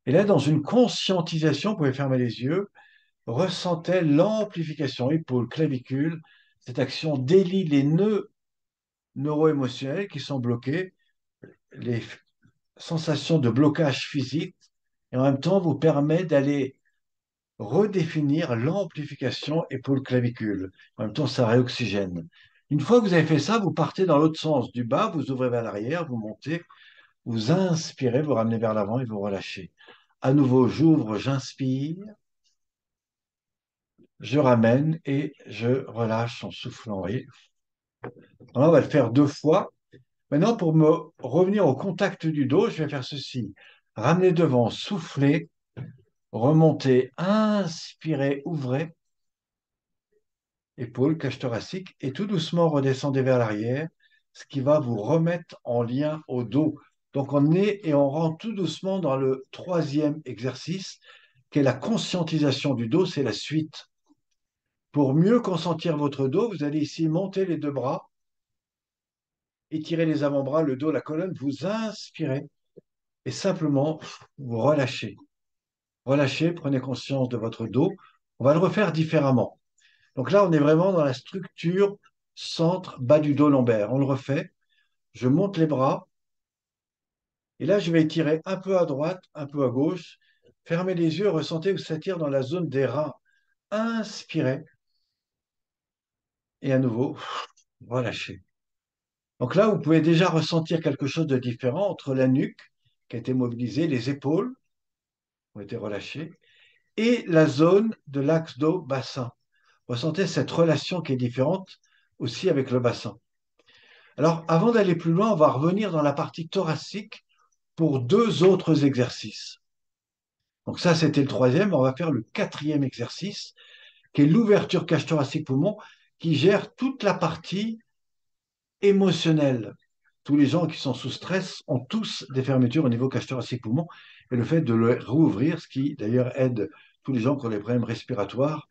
Et là, dans une conscientisation, vous pouvez fermer les yeux, ressentez l'amplification épaule, clavicule. Cette action délie les nœuds neuro-émotionnels qui sont bloqués, les sensations de blocage physique, et en même temps vous permet d'aller redéfinir l'amplification épaule-clavicule. En même temps, ça réoxygène. Une fois que vous avez fait ça, vous partez dans l'autre sens. Du bas, vous ouvrez vers l'arrière, vous montez, vous inspirez, vous ramenez vers l'avant et vous relâchez. À nouveau, j'ouvre, j'inspire. je ramène et je relâche en soufflant. Vous voyez. Alors, on va le faire 2 fois. Maintenant, pour me revenir au contact du dos, je vais faire ceci. Ramener devant, souffler, remonter, inspirer, ouvrez, épaules, cage thoracique, et tout doucement redescendez vers l'arrière, ce qui va vous remettre en lien au dos. Donc on est et on rentre tout doucement dans le troisième exercice, qui est la conscientisation du dos, c'est la suite. Pour mieux consentir votre dos, vous allez ici monter les 2 bras, étirer les avant-bras, le dos, la colonne, vous inspirez et simplement vous relâchez. Relâchez, prenez conscience de votre dos. On va le refaire différemment. Donc là, on est vraiment dans la structure centre bas du dos lombaire. On le refait. Je monte les bras et là, je vais étirer un peu à droite, un peu à gauche. Fermez les yeux, ressentez où ça tire dans la zone des reins. Inspirez et à nouveau, relâchez. Donc là, vous pouvez déjà ressentir quelque chose de différent entre la nuque qui a été mobilisée, les épaules ont été relâchées et la zone de l'axe dos-bassin. Ressentez cette relation qui est différente aussi avec le bassin. Alors, avant d'aller plus loin, on va revenir dans la partie thoracique pour 2 autres exercices. Donc ça, c'était le troisième. On va faire le quatrième exercice, qui est l'ouverture cage thoracique poumon, qui gère toute la partie émotionnelle. Tous les gens qui sont sous stress ont tous des fermetures au niveau cage thoracique poumon, et le fait de le rouvrir, ce qui d'ailleurs aide tous les gens qui ont des problèmes respiratoires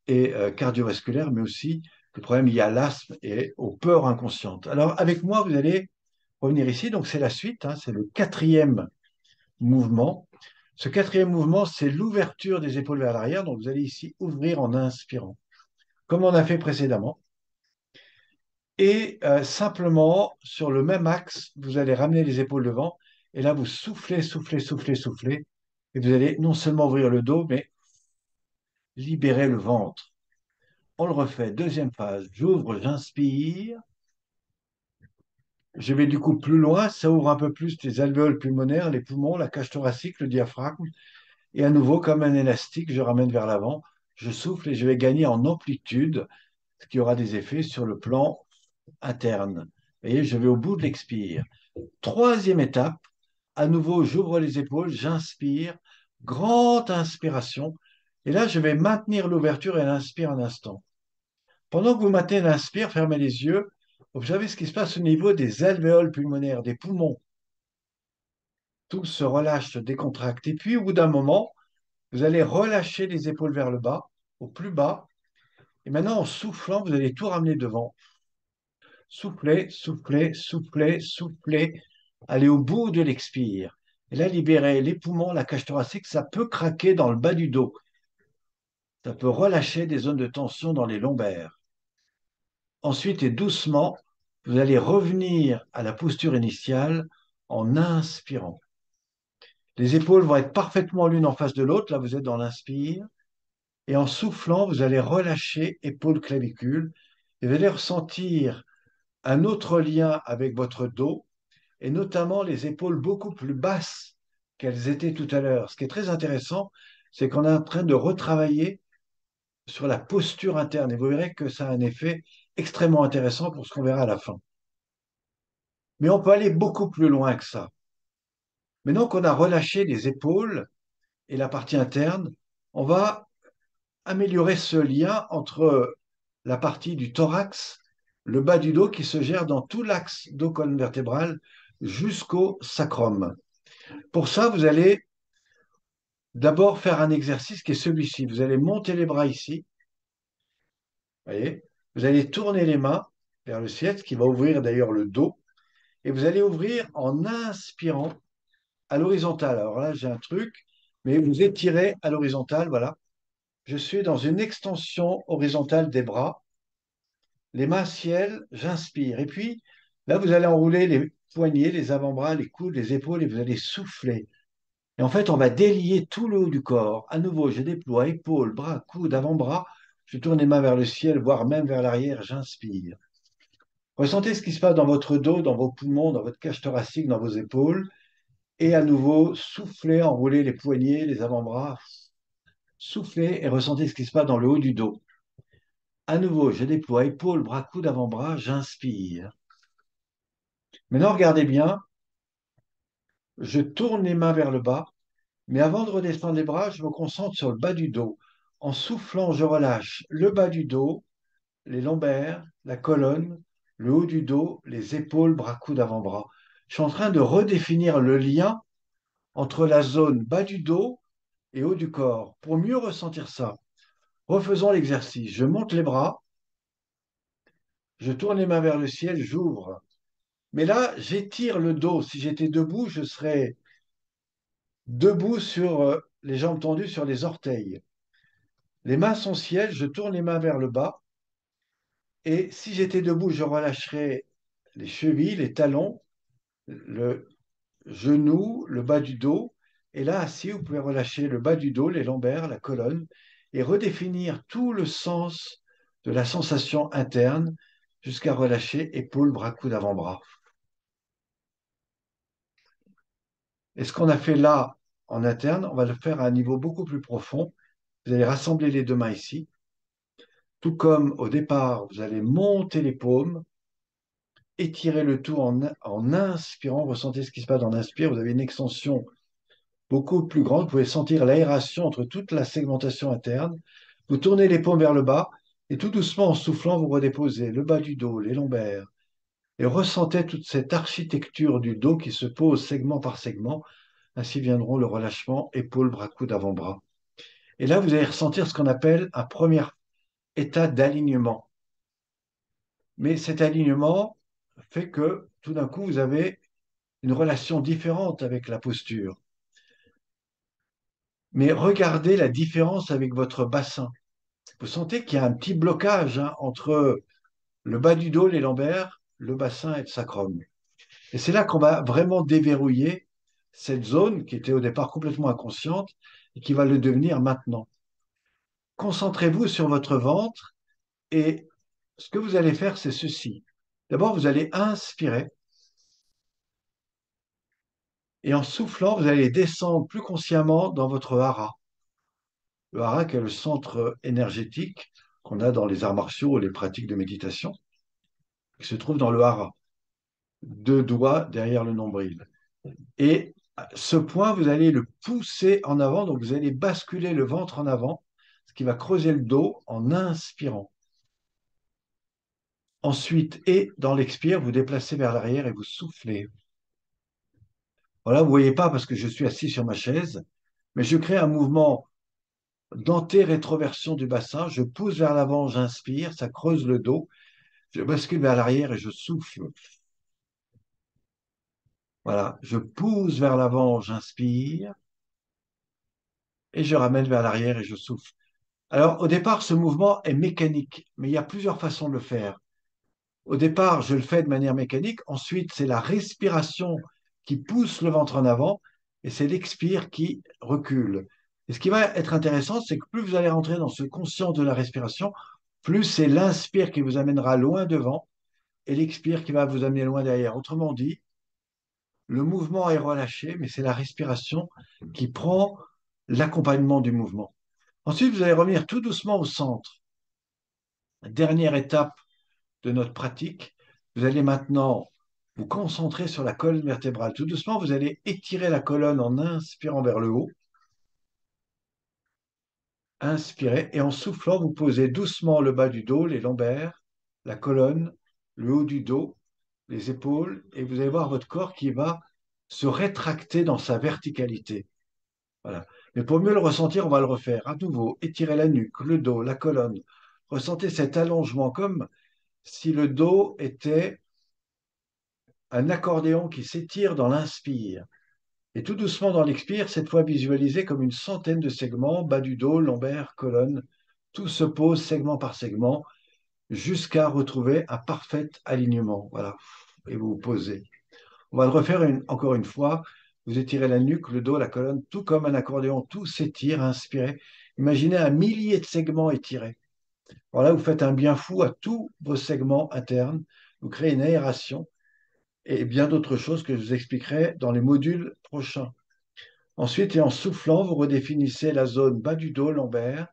et cardiovasculaires, mais aussi des problèmes liés à l'asthme et aux peurs inconscientes. Alors, avec moi, vous allez revenir ici. Donc, c'est la suite, hein, c'est le quatrième mouvement. Ce quatrième mouvement, c'est l'ouverture des épaules vers l'arrière. Donc, vous allez ici ouvrir en inspirant, comme on a fait précédemment. Et simplement, sur le même axe, vous allez ramener les épaules devant. Et là, vous soufflez, soufflez, soufflez, soufflez. Et vous allez non seulement ouvrir le dos, mais libérer le ventre. On le refait. Deuxième phase. J'ouvre, j'inspire. Je vais du coup plus loin. Ça ouvre un peu plus les alvéoles pulmonaires, les poumons, la cage thoracique, le diaphragme. Et à nouveau, comme un élastique, je ramène vers l'avant. Je souffle et je vais gagner en amplitude, ce qui aura des effets sur le plan interne. Vous voyez, je vais au bout de l'expire. Troisième étape, à nouveau, j'ouvre les épaules, j'inspire, grande inspiration. Et là, je vais maintenir l'ouverture et l'inspire un instant. Pendant que vous maintenez l'inspire, fermez les yeux, observez ce qui se passe au niveau des alvéoles pulmonaires, des poumons. Tout se relâche, se décontracte. Et puis, au bout d'un moment, vous allez relâcher les épaules vers le bas, au plus bas. Et maintenant, en soufflant, vous allez tout ramener devant. Soufflez, soufflez, soufflez, soufflez. Allez au bout de l'expire. Et là, libérez les poumons, la cage thoracique. Ça peut craquer dans le bas du dos. Ça peut relâcher des zones de tension dans les lombaires. Ensuite, et doucement, vous allez revenir à la posture initiale en inspirant. Les épaules vont être parfaitement l'une en face de l'autre. Là, vous êtes dans l'inspire. Et en soufflant, vous allez relâcher épaules clavicules et vous allez ressentir un autre lien avec votre dos et notamment les épaules beaucoup plus basses qu'elles étaient tout à l'heure. Ce qui est très intéressant, c'est qu'on est en train de retravailler sur la posture interne et vous verrez que ça a un effet extrêmement intéressant pour ce qu'on verra à la fin. Mais on peut aller beaucoup plus loin que ça. Maintenant qu'on a relâché les épaules et la partie interne, on va améliorer ce lien entre la partie du thorax, le bas du dos qui se gère dans tout l'axe dos-colonne vertébrale jusqu'au sacrum. Pour ça, vous allez d'abord faire un exercice qui est celui-ci. Vous allez monter les bras ici, voyez. Vous allez tourner les mains vers le ciel, ce qui va ouvrir d'ailleurs le dos, et vous allez ouvrir en inspirant à l'horizontale. Alors là, j'ai un truc, mais vous étirez à l'horizontale, voilà. Je suis dans une extension horizontale des bras. Les mains ciel, j'inspire. Et puis, là, vous allez enrouler les poignets, les avant-bras, les coudes, les épaules, et vous allez souffler. Et en fait, on va délier tout le haut du corps. À nouveau, je déploie épaules, bras, coudes, avant-bras. Je tourne les mains vers le ciel, voire même vers l'arrière, j'inspire. Ressentez ce qui se passe dans votre dos, dans vos poumons, dans votre cage thoracique, dans vos épaules. Et à nouveau, soufflez, enroulez les poignets, les avant-bras. Soufflez et ressentez ce qui se passe dans le haut du dos. À nouveau, je déploie épaules, bras, coudes, avant-bras, j'inspire. Maintenant, regardez bien, je tourne les mains vers le bas, mais avant de redescendre les bras, je me concentre sur le bas du dos. En soufflant, je relâche le bas du dos, les lombaires, la colonne, le haut du dos, les épaules, bras, coudes, avant-bras. Je suis en train de redéfinir le lien entre la zone bas du dos et haut du corps. Pour mieux ressentir ça, refaisons l'exercice. Je monte les bras, je tourne les mains vers le ciel, j'ouvre. Mais là, j'étire le dos. Si j'étais debout, je serais debout sur les jambes tendues sur les orteils. Les mains sont ciel, je tourne les mains vers le bas. Et si j'étais debout, je relâcherais les chevilles, les talons, le genou, le bas du dos. Et là, assis, vous pouvez relâcher le bas du dos, les lombaires, la colonne, et redéfinir tout le sens de la sensation interne jusqu'à relâcher épaules, bras, coudes, avant-bras. Et ce qu'on a fait là en interne, on va le faire à un niveau beaucoup plus profond. Vous allez rassembler les deux mains ici. Tout comme au départ, vous allez monter les paumes, étirer le tout en inspirant. Ressentez ce qui se passe en inspire. Vous avez une extension beaucoup plus grande. Vous pouvez sentir l'aération entre toute la segmentation interne. Vous tournez les paumes vers le bas et tout doucement, en soufflant, vous redéposez le bas du dos, les lombaires. Et ressentez toute cette architecture du dos qui se pose segment par segment. Ainsi viendront le relâchement épaules, bras, coudes, avant-bras. Et là, vous allez ressentir ce qu'on appelle un premier état d'alignement. Mais cet alignement fait que tout d'un coup, vous avez une relation différente avec la posture. Mais regardez la différence avec votre bassin. Vous sentez qu'il y a un petit blocage entre le bas du dos, les lombaires, le bassin et le sacrum. Et c'est là qu'on va vraiment déverrouiller cette zone qui était au départ complètement inconsciente et qui va le devenir maintenant. Concentrez-vous sur votre ventre et ce que vous allez faire, c'est ceci. D'abord, vous allez inspirer et en soufflant, vous allez descendre plus consciemment dans votre hara. Le hara qui est le centre énergétique qu'on a dans les arts martiaux et les pratiques de méditation, qui se trouve dans le hara, deux doigts derrière le nombril. Et ce point, vous allez le pousser en avant, donc vous allez basculer le ventre en avant, ce qui va creuser le dos en inspirant. Ensuite, et dans l'expire, vous déplacez vers l'arrière et vous soufflez. Voilà, vous ne voyez pas parce que je suis assis sur ma chaise, mais je crée un mouvement d'anté-rétroversion du bassin. Je pousse vers l'avant, j'inspire, ça creuse le dos. Je bascule vers l'arrière et je souffle. Voilà, je pousse vers l'avant, j'inspire et je ramène vers l'arrière et je souffle. Alors, au départ, ce mouvement est mécanique, mais il y a plusieurs façons de le faire. Au départ, je le fais de manière mécanique. Ensuite, c'est la respiration qui pousse le ventre en avant et c'est l'expire qui recule. Et ce qui va être intéressant, c'est que plus vous allez rentrer dans ce conscient de la respiration, plus c'est l'inspire qui vous amènera loin devant et l'expire qui va vous amener loin derrière. Autrement dit, le mouvement est relâché, mais c'est la respiration qui prend l'accompagnement du mouvement. Ensuite, vous allez revenir tout doucement au centre. Dernière étape de notre pratique, vous allez maintenant vous concentrer sur la colonne vertébrale. Tout doucement, vous allez étirer la colonne en inspirant vers le haut. Inspirez et en soufflant, vous posez doucement le bas du dos, les lombaires, la colonne, le haut du dos, les épaules, et vous allez voir votre corps qui va se rétracter dans sa verticalité. Voilà. Mais pour mieux le ressentir, on va le refaire. À nouveau, étirez la nuque, le dos, la colonne. Ressentez cet allongement comme si le dos était un accordéon qui s'étire dans l'inspire. Et tout doucement dans l'expire, cette fois visualisé comme une centaine de segments, bas du dos, lombaire, colonne. Tout se pose segment par segment jusqu'à retrouver un parfait alignement. Voilà. Et vous vous posez. On va le refaire encore une fois. Vous étirez la nuque, le dos, la colonne, tout comme un accordéon, tout s'étire, inspirez. Imaginez un millier de segments étirés. Alors là, vous faites un bien fou à tous vos segments internes. Vous créez une aération et bien d'autres choses que je vous expliquerai dans les modules prochains. Ensuite, et en soufflant, vous redéfinissez la zone bas du dos, lombaire.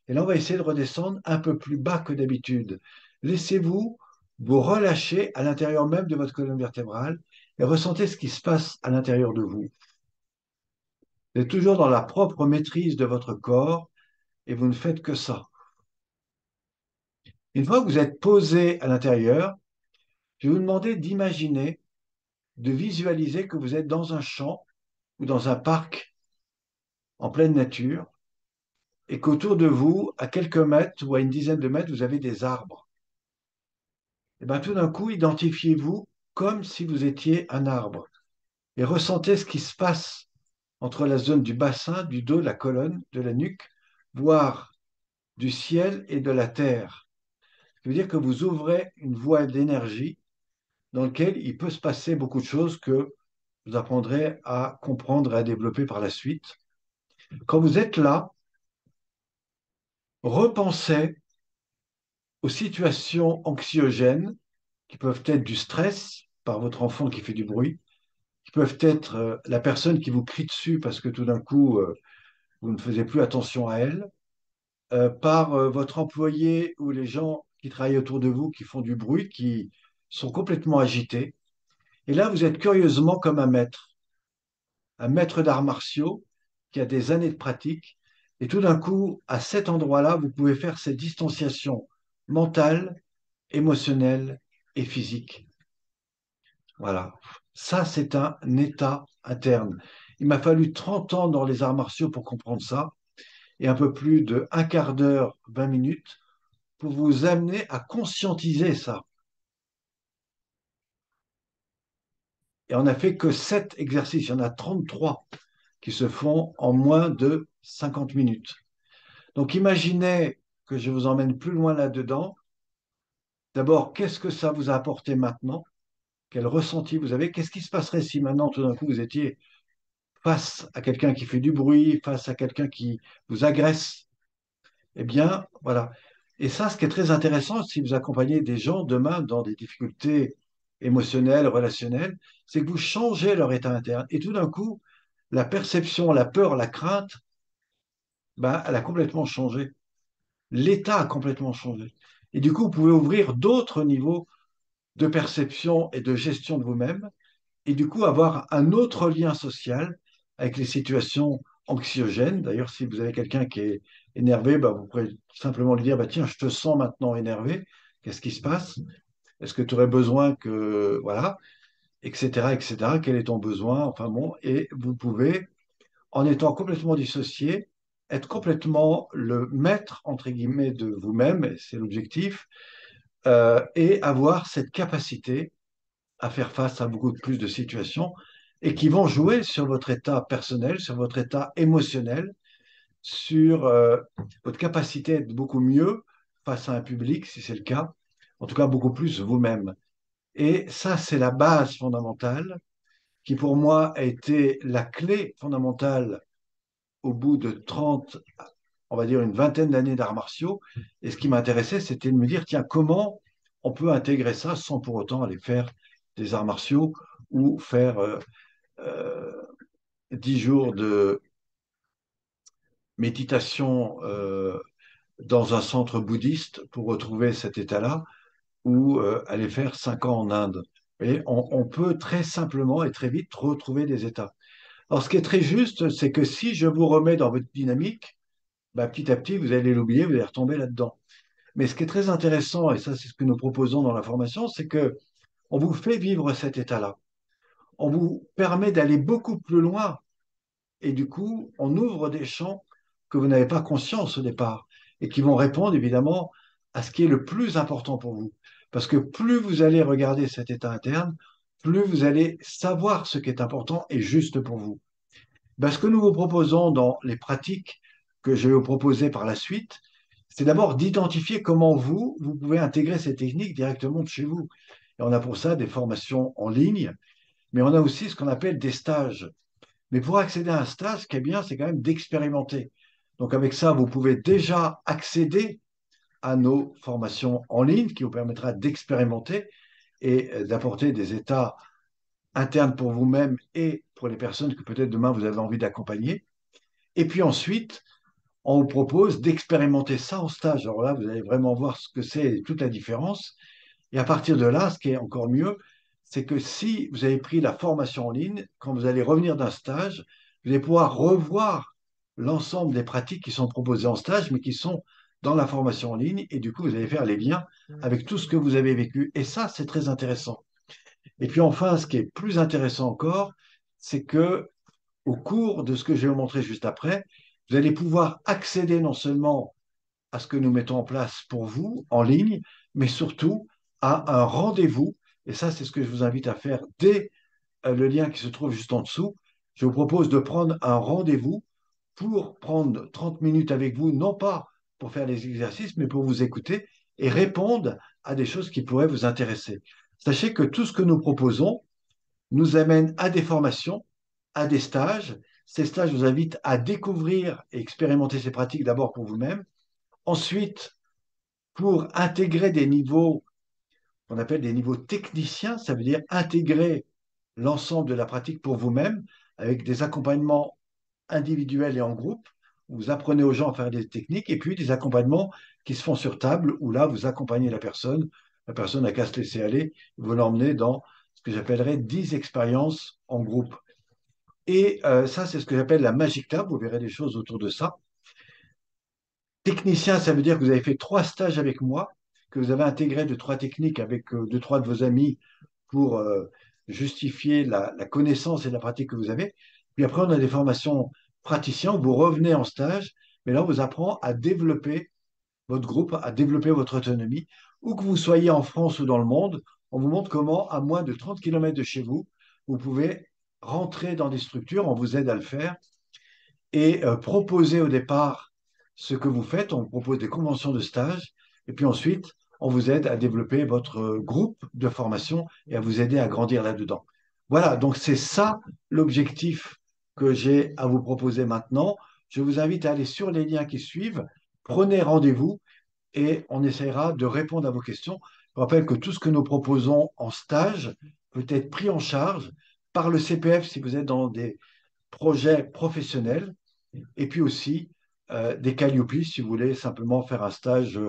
Et là, on va essayer de redescendre un peu plus bas que d'habitude. Laissez-vous vous relâcher à l'intérieur même de votre colonne vertébrale et ressentez ce qui se passe à l'intérieur de vous. Vous êtes toujours dans la propre maîtrise de votre corps et vous ne faites que ça. Une fois que vous êtes posé à l'intérieur, je vais vous demander d'imaginer, de visualiser que vous êtes dans un champ ou dans un parc en pleine nature et qu'autour de vous, à quelques mètres ou à une dizaine de mètres, vous avez des arbres. Et bien tout d'un coup, identifiez-vous comme si vous étiez un arbre et ressentez ce qui se passe entre la zone du bassin, du dos, de la colonne, de la nuque, voire du ciel et de la terre. Ça veut dire que vous ouvrez une voie d'énergie dans laquelle il peut se passer beaucoup de choses que vous apprendrez à comprendre et à développer par la suite. Quand vous êtes là, repensez aux situations anxiogènes qui peuvent être du stress par votre enfant qui fait du bruit, qui peuvent être la personne qui vous crie dessus parce que tout d'un coup, vous ne faisiez plus attention à elle, par votre employé ou les gens qui travaillent autour de vous, qui font du bruit, qui sont complètement agités. Et là, vous êtes curieusement comme un maître d'arts martiaux qui a des années de pratique. Et tout d'un coup, à cet endroit-là, vous pouvez faire cette distanciation mentale, émotionnelle et physique. Voilà. Ça, c'est un état interne. Il m'a fallu 30 ans dans les arts martiaux pour comprendre ça et un peu plus de un quart d'heure, 20 minutes pour vous amener à conscientiser ça. Et on n'a fait que 7 exercices. Il y en a 33 qui se font en moins de 50 minutes. Donc imaginez que je vous emmène plus loin là-dedans. D'abord, qu'est-ce que ça vous a apporté maintenant? Quel ressenti vous avez? Qu'est-ce qui se passerait si maintenant, tout d'un coup, vous étiez face à quelqu'un qui fait du bruit, face à quelqu'un qui vous agresse? Eh bien, voilà. Et ça, ce qui est très intéressant, si vous accompagnez des gens demain dans des difficultés émotionnelles, relationnelles, c'est que vous changez leur état interne. Et tout d'un coup, la perception, la peur, la crainte, ben, elle a complètement changé. L'état a complètement changé. Et du coup, vous pouvez ouvrir d'autres niveaux de perception et de gestion de vous-même, et du coup avoir un autre lien social avec les situations anxiogènes. D'ailleurs, si vous avez quelqu'un qui est énervé, bah, vous pourrez simplement lui dire, bah, tiens, je te sens maintenant énervé, qu'est-ce qui se passe? Est-ce que tu aurais besoin que, voilà, etc., etc., quel est ton besoin? Enfin bon, et vous pouvez, en étant complètement dissocié, être complètement le maître, entre guillemets, de vous-même, et c'est l'objectif, et avoir cette capacité à faire face à beaucoup plus de situations et qui vont jouer sur votre état personnel, sur votre état émotionnel, sur votre capacité à être beaucoup mieux face à un public, si c'est le cas, en tout cas beaucoup plus vous-même. Et ça, c'est la base fondamentale qui, pour moi, a été la clé fondamentale au bout de 30, on va dire une vingtaine d'années d'arts martiaux. Et ce qui m'intéressait, c'était de me dire, tiens, comment on peut intégrer ça sans pour autant aller faire des arts martiaux ou faire euh, 10 jours de méditation dans un centre bouddhiste pour retrouver cet état-là ou aller faire 5 ans en Inde. Et on peut très simplement et très vite retrouver des états. Alors, ce qui est très juste, c'est que si je vous remets dans votre dynamique, bah, petit à petit, vous allez l'oublier, vous allez retomber là-dedans. Mais ce qui est très intéressant, et ça, c'est ce que nous proposons dans la formation, c'est que on vous fait vivre cet état-là. On vous permet d'aller beaucoup plus loin et du coup, on ouvre des champs que vous n'avez pas conscience au départ et qui vont répondre évidemment à ce qui est le plus important pour vous. Parce que plus vous allez regarder cet état interne, plus vous allez savoir ce qui est important et juste pour vous. Ben, ce que nous vous proposons dans les pratiques que je vais vous proposer par la suite, c'est d'abord d'identifier comment vous pouvez intégrer ces techniques directement de chez vous. Et on a pour ça des formations en ligne, mais on a aussi ce qu'on appelle des stages. Mais pour accéder à un stage, ce qui est bien, c'est quand même d'expérimenter. Donc avec ça, vous pouvez déjà accéder à nos formations en ligne qui vous permettra d'expérimenter et d'apporter des états internes pour vous-même et pour les personnes que peut-être demain vous avez envie d'accompagner. Et puis ensuite, on vous propose d'expérimenter ça en stage. Alors là, vous allez vraiment voir ce que c'est et toute la différence. Et à partir de là, ce qui est encore mieux, c'est que si vous avez pris la formation en ligne, quand vous allez revenir d'un stage, vous allez pouvoir revoir l'ensemble des pratiques qui sont proposées en stage, mais qui sont dans la formation en ligne. Et du coup, vous allez faire les liens avec tout ce que vous avez vécu. Et ça, c'est très intéressant. Et puis enfin, ce qui est plus intéressant encore, c'est que au cours de ce que je vais vous montrer juste après, vous allez pouvoir accéder non seulement à ce que nous mettons en place pour vous en ligne, mais surtout à un rendez-vous. Et ça, c'est ce que je vous invite à faire dès le lien qui se trouve juste en dessous. Je vous propose de prendre un rendez-vous pour prendre 30 minutes avec vous, non pas pour faire les exercices, mais pour vous écouter et répondre à des choses qui pourraient vous intéresser. Sachez que tout ce que nous proposons nous amène à des formations, à des stages. Ces stages vous invitent à découvrir et expérimenter ces pratiques d'abord pour vous-même. Ensuite, pour intégrer des niveaux qu'on appelle des niveaux techniciens, ça veut dire intégrer l'ensemble de la pratique pour vous-même avec des accompagnements individuels et en groupe. Vous apprenez aux gens à faire des techniques et puis des accompagnements qui se font sur table où là, vous accompagnez la personne n'a qu'à se laisser aller, vous l'emmenez dans ce que j'appellerais 10 expériences en groupe. Et ça, c'est ce que j'appelle la Magic Lab, vous verrez des choses autour de ça. Technicien, ça veut dire que vous avez fait 3 stages avec moi, que vous avez intégré 2, 3 techniques avec 2, 3 de vos amis pour justifier la connaissance et la pratique que vous avez. Puis après, on a des formations praticiens, vous revenez en stage, mais là, on vous apprend à développer votre groupe, à développer votre autonomie, où que vous soyez en France ou dans le monde, on vous montre comment, à moins de 30 km de chez vous, vous pouvez rentrer dans des structures, on vous aide à le faire, et proposer au départ ce que vous faites. On vous propose des conventions de stage et puis ensuite, on vous aide à développer votre groupe de formation et à vous aider à grandir là-dedans. Voilà, donc c'est ça l'objectif que j'ai à vous proposer maintenant. Je vous invite à aller sur les liens qui suivent, prenez rendez-vous et on essaiera de répondre à vos questions. Je rappelle que tout ce que nous proposons en stage peut être pris en charge par le CPF si vous êtes dans des projets professionnels et puis aussi des Calliope si vous voulez simplement faire un stage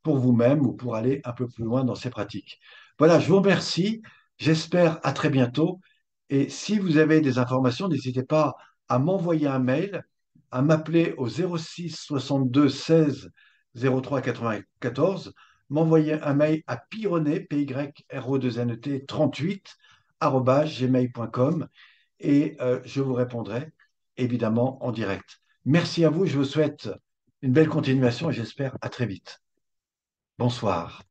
pour vous-même ou pour aller un peu plus loin dans ces pratiques. Voilà, je vous remercie. J'espère à très bientôt. Et si vous avez des informations, n'hésitez pas à m'envoyer un mail, à m'appeler au 06 62 16 03 94, m'envoyer un mail à pyronet, P-Y-R-O-2-N-E-T 38, gmail.com et je vous répondrai évidemment en direct. Merci à vous, je vous souhaite une belle continuation et j'espère à très vite. Bonsoir.